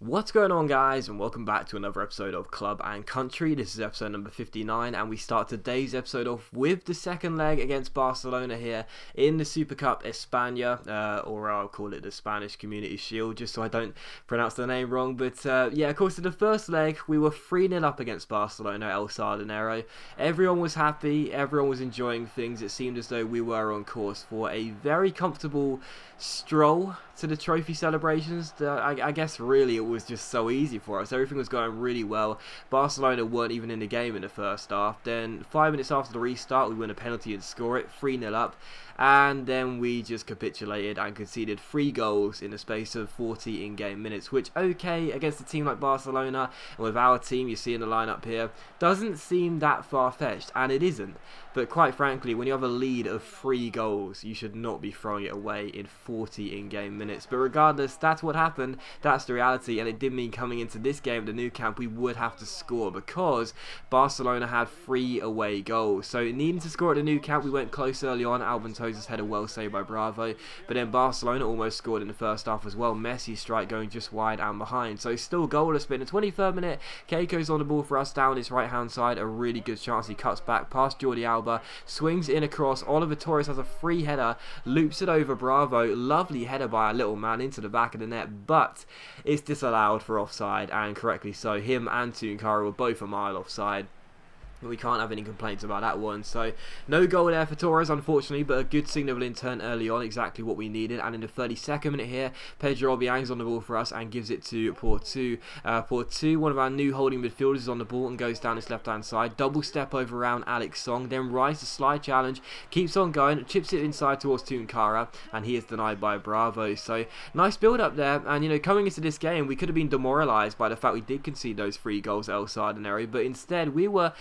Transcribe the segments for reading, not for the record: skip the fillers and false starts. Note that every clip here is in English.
What's going on, guys, and welcome back to another episode of Club and Country. This is episode number 59, and we start today's episode off with the second leg against Barcelona here in the Super Cup España, or I'll call it the Spanish Community Shield, just so I don't pronounce the name wrong. But yeah, of course, in the first leg, we were 3-0 up against Barcelona, El Sardinero. Everyone was happy, everyone was enjoying things. It seemed as though we were on course for a very comfortable stroll to the trophy celebrations. I guess really it was just so easy for us. Everything was going really well. Barcelona weren't even in the game in the first half. Then 5 minutes after the restart, we win a penalty and score it, 3-0 up. And then we just capitulated and conceded 3 goals in the space of 40 in-game minutes, which, okay, against a team like Barcelona, and with our team you see in the lineup here, doesn't seem that far-fetched, and it isn't. But quite frankly, when you have a lead of 3 goals, you should not be throwing it away in 40 in-game minutes. But regardless, that's what happened, that's the reality, and it did mean coming into this game at the Nou Camp, we would have to score because Barcelona had 3 away goals. So needing to score at the Nou Camp, we went close early on. Albentosa's header well saved by Bravo, but then Barcelona almost scored in the first half as well. Messi's strike going just wide and behind. So still goalless, but in the 23rd minute, Keiko's on the ball for us down his right-hand side. A really good chance. He cuts back past Jordi Alba, swings in across. Oliver Torres has a free header, loops it over Bravo. Lovely header by our little man into the back of the net, but it's disallowed for offside, and correctly so. Him and Tunkara were both a mile offside. We can't have any complaints about that one. So no goal there for Torres, unfortunately, but a good signalling turn early on, exactly what we needed. And in the 32nd minute here, Pedro Obiang's on the ball for us and gives it to Portu. Portu, one of our new holding midfielders, is on the ball and goes down his left-hand side. Double step over around Alex Song, then rises the slide challenge, keeps on going, chips it inside towards Tunkara, and he is denied by Bravo. So nice build-up there. And, you know, coming into this game, we could have been demoralised by the fact we did concede those 3 goals at El Sardinero, but instead we were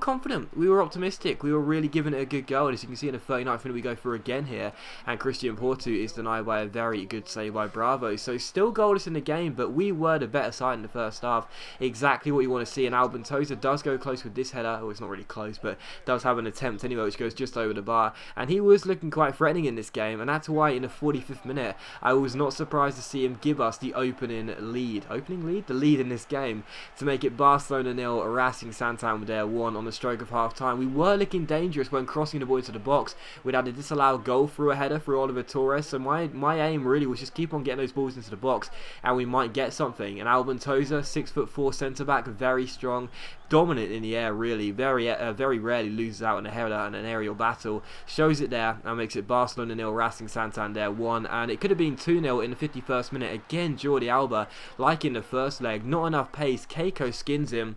confident, we were optimistic, we were really giving it a good go. And as you can see in the 39th minute, we go through again here, and Christian Portu is denied by a very good save by Bravo. So still goalless in the game, but we were the better side in the first half, exactly what you want to see. And Albentosa does go close with this header. Oh, it's not really close, but does have an attempt anyway, which goes just over the bar, and he was looking quite threatening in this game, and that's why in the 45th minute I was not surprised to see him give us the opening lead in this game to make it Barcelona 0, Racing Santander 1 on the stroke of half time. We were looking dangerous when crossing the ball into the box. We'd had a disallowed goal through a header through Oliver Torres, so my aim really was just keep on getting those balls into the box and we might get something. And Albentosa, 6'4" centre back, very strong, dominant in the air, really, very rarely loses out in a header and an aerial battle, shows it there and makes it Barcelona 0, Racing Santander 1. And it could have been 2-0 in the 51st minute. Again, Jordi Alba, like in the first leg, not enough pace. Keiko skins him,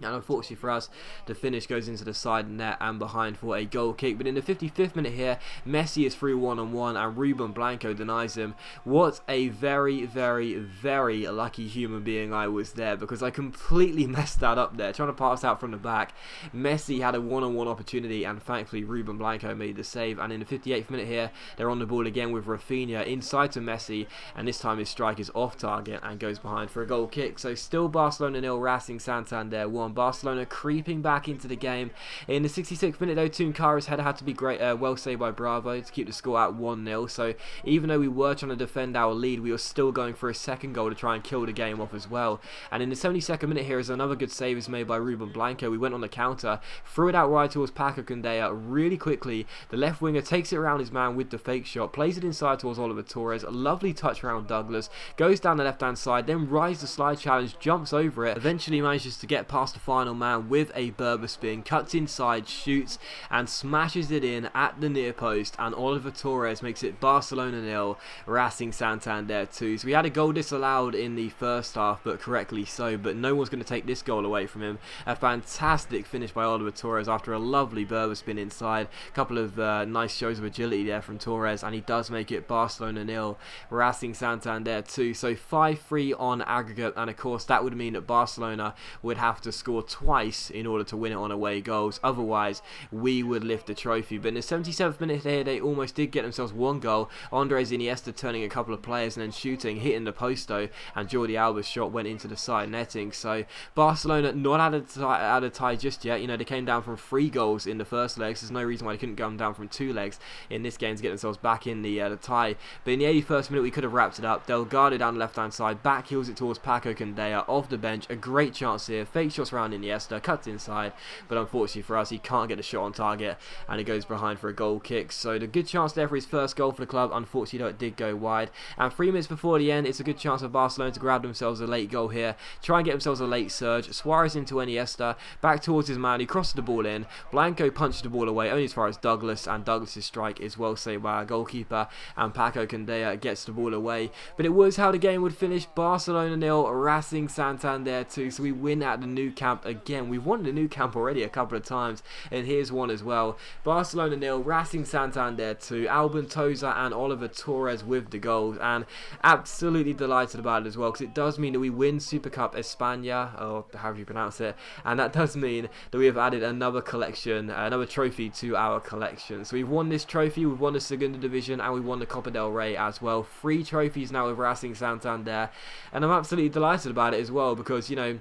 and unfortunately for us, the finish goes into the side net and behind for a goal kick. But in the 55th minute here, Messi is through one-on-one and Ruben Blanco denies him. What a very lucky human being I was there, because I completely messed that up there, trying to pass out from the back. Messi had a one-on-one opportunity, and thankfully Ruben Blanco made the save. And in the 58th minute here, they're on the ball again with Rafinha inside to Messi, and this time his strike is off target and goes behind for a goal kick. So still Barcelona 0, Racing Santander 1. Barcelona creeping back into the game. In the 66th minute though, Tunkara's header had to be well saved by Bravo to keep the score at 1-0. So even though we were trying to defend our lead, we were still going for a second goal to try and kill the game off as well. And in the 72nd minute here is another good save is made by Ruben Blanco. We went on the counter, threw it out wide towards Paco Candea really quickly. The left winger takes it around his man with the fake shot, plays it inside towards Oliver Torres. A lovely touch around Douglas, goes down the left hand side, then rises the slide challenge, jumps over it, eventually manages to get past the final man with a Berber spin, cuts inside, shoots and smashes it in at the near post, and Oliver Torres makes it Barcelona 0, Racing Santander 2. So we had a goal disallowed in the first half, but correctly so, but no one's going to take this goal away from him. A fantastic finish by Oliver Torres after a lovely Berber spin inside. A couple of nice shows of agility there from Torres, and he does make it Barcelona 0, Racing Santander 2. So 5-3 on aggregate, and of course that would mean that Barcelona would have to score score twice in order to win it on away goals. Otherwise, we would lift the trophy. But in the 77th minute here, they almost did get themselves one goal. Andres Iniesta turning a couple of players and then shooting, hitting the post though, and Jordi Alba's shot went into the side netting. So Barcelona not out of tie just yet. You know, they came down from 3 goals in the first leg, so there's no reason why they couldn't come down from 2 legs in this game to get themselves back in the tie. But in the 81st minute, we could have wrapped it up. Delgado down the left-hand side, back heels it towards Paco Candea off the bench. A great chance here. Fake shots around Iniesta, cuts inside, but unfortunately for us, he can't get a shot on target, and he goes behind for a goal kick. So the good chance there for his first goal for the club. Unfortunately, though, it did go wide. And 3 minutes before the end, it's a good chance for Barcelona to grab themselves a late goal here. Try and get themselves a late surge. Suarez into Iniesta, back towards his man. He crosses the ball in. Blanco punches the ball away, only as far as Douglas, and Douglas's strike is well saved by our goalkeeper, and Paco Candea gets the ball away. But it was how the game would finish. Barcelona 0, Racing Santander 2. So we win at the Nou Camp again. We've won the Nou Camp already a couple of times, and here's one as well. Barcelona 0, Racing Santander 2. Alban Toza and Oliver Torres with the goals, and absolutely delighted about it as well, because it does mean that we win Super Cup España, or however you pronounce it, and that does mean that we have added another collection, another trophy to our collection. So we've won this trophy, we've won the Segunda Division, and we won the Copa del Rey as well. 3 trophies now with Racing Santander, and I'm absolutely delighted about it as well, because, you know,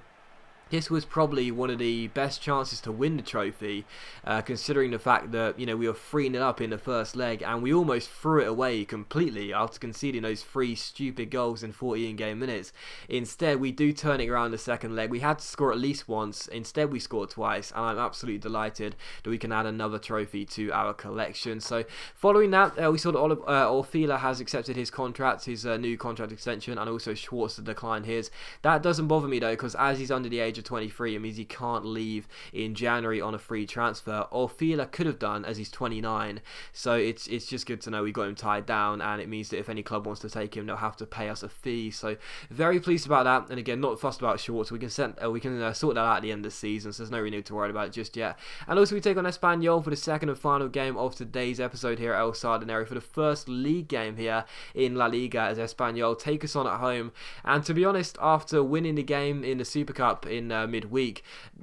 this was probably one of the best chances to win the trophy, considering the fact that, you know, we were 3-0 up in the first leg and we almost threw it away completely after conceding those 3 stupid goals in 40 in-game minutes. Instead, we do turn it around the second leg. We had to score at least once. Instead, we scored twice, and I'm absolutely delighted that we can add another trophy to our collection. So, following that, we saw that Orfila has accepted his contract, his new contract extension, and also Schwartz to decline his. That doesn't bother me though, because as he's under the age of 23, it means he can't leave in January on a free transfer. Orfila could have done, as he's 29, so it's just good to know we got him tied down, and it means that if any club wants to take him, they'll have to pay us a fee. So very pleased about that, and again, not fussed about Schwartz. We can sort that out at the end of the season, so there's no need to worry about it just yet. And also we take on Espanyol for the second and final game of today's episode here at El Sardinero, for the first league game here in La Liga, as Espanyol take us on at home. And to be honest, after winning the game in the Super Cup in midweek,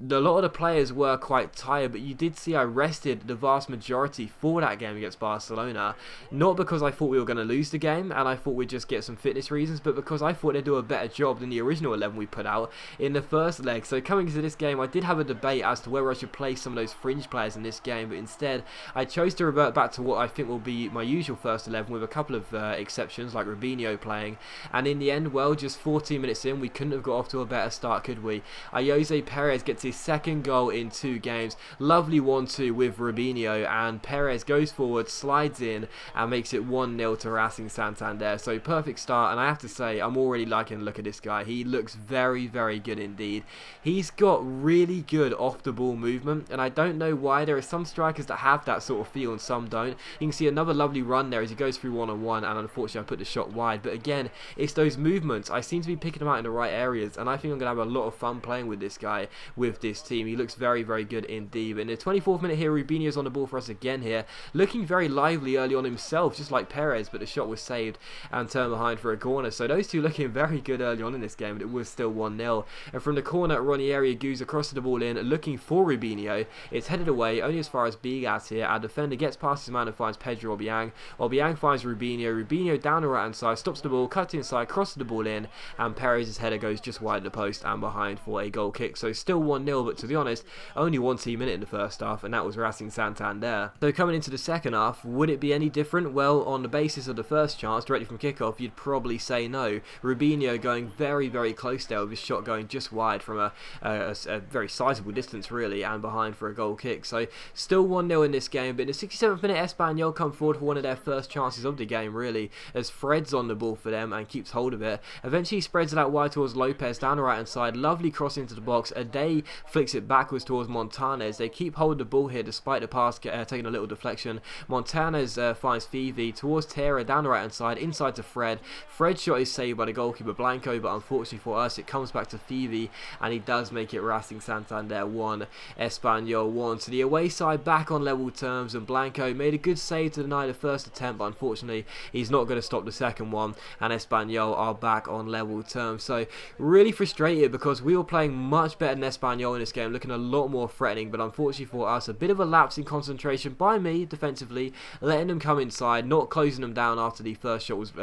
a lot of the players were quite tired, but you did see I rested the vast majority for that game against Barcelona, not because I thought we were going to lose the game and I thought we'd just get some fitness reasons, but because I thought they'd do a better job than the original 11 we put out in the first leg. So coming into this game, I did have a debate as to whether I should play some of those fringe players in this game, but instead I chose to revert back to what I think will be my usual first 11, with a couple of exceptions like Rubinho playing. And in the end, well, just 14 minutes in, we couldn't have got off to a better start, could we? Jose Perez gets his second goal in 2 games. Lovely 1-2 with Rubinho, and Perez goes forward, slides in, and makes it 1-0 to Racing Santander. So perfect start, and I have to say, I'm already liking the look of this guy. He looks very, very good indeed. He's got really good off-the-ball movement, and I don't know why. There are some strikers that have that sort of feel and some don't. You can see another lovely run there as he goes through one-on-one, and unfortunately I put the shot wide. But again, it's those movements. I seem to be picking them out in the right areas, and I think I'm going to have a lot of fun playing with this guy, with this team. He looks very, very good indeed. But in the 24th minute here, Rubinho's on the ball for us again here, looking very lively early on himself, just like Perez, but the shot was saved and turned behind for a corner. So those two looking very good early on in this game, but it was still 1-0. And from the corner, Ranieri goes across the ball in, looking for Rubinho. It's headed away only as far as Bigas here. Our defender gets past his man and finds Pedro Obiang. Obiang finds Rubinho. Rubinho down the right hand side, stops the ball, cuts inside, crosses the ball in, and Perez's header goes just wide of the post and behind for a goal kick. So still 1-0, but to be honest, only one team in it in the first half, and that was Racing Santander. So coming into the second half, would it be any different? Well, on the basis of the first chance, directly from kickoff, you'd probably say no. Rubinho going very, very close there, with his shot going just wide from a very sizable distance really, and behind for a goal kick. So still 1-0 in this game, but in the 67th minute, Espanyol come forward for one of their first chances of the game really, as Fred's on the ball for them and keeps hold of it. Eventually spreads it out wide towards Lopez down the right hand side, lovely cross into the box. Ade flicks it backwards towards Montanez. They keep hold of the ball here despite the pass taking a little deflection. Montanez finds Fivi towards Terra down the right hand side, inside to Fred. Fred's shot is saved by the goalkeeper Blanco, but unfortunately for us it comes back to Fivi, and he does make it Racing Santander 1, Espanyol 1. So the away side back on level terms, and Blanco made a good save to deny the first attempt, but unfortunately he's not going to stop the second one, and Espanyol are back on level terms. So really frustrated, because we were playing playing much better than Espanyol in this game, looking a lot more threatening, but unfortunately for us, a bit of a lapse in concentration by me defensively, letting them come inside, not closing them down after the first shot was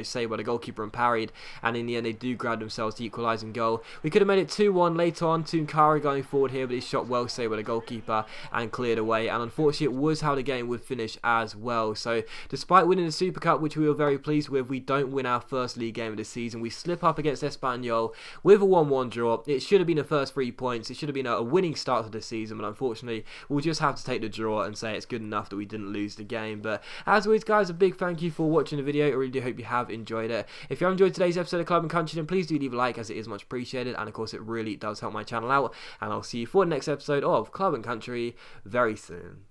saved by the goalkeeper and parried, and in the end they do grab themselves the equalising goal. We could have made it 2-1 later on. Tunkara going forward here, but he shot well saved by the goalkeeper and cleared away, and unfortunately it was how the game would finish as well. So despite winning the Super Cup, which we were very pleased with, we don't win our first league game of the season. We slip up against Espanyol with a 1-1 draw. It should have been the first 3 points. It should have been a winning start to the season, but unfortunately we'll just have to take the draw and say it's good enough that we didn't lose the game. But as always guys, a big thank you for watching the video. I really do hope you have enjoyed it. If you have enjoyed today's episode of Club and Country, then please do leave a like, as it is much appreciated, and of course it really does help my channel out. And I'll see you for the next episode of Club and Country very soon.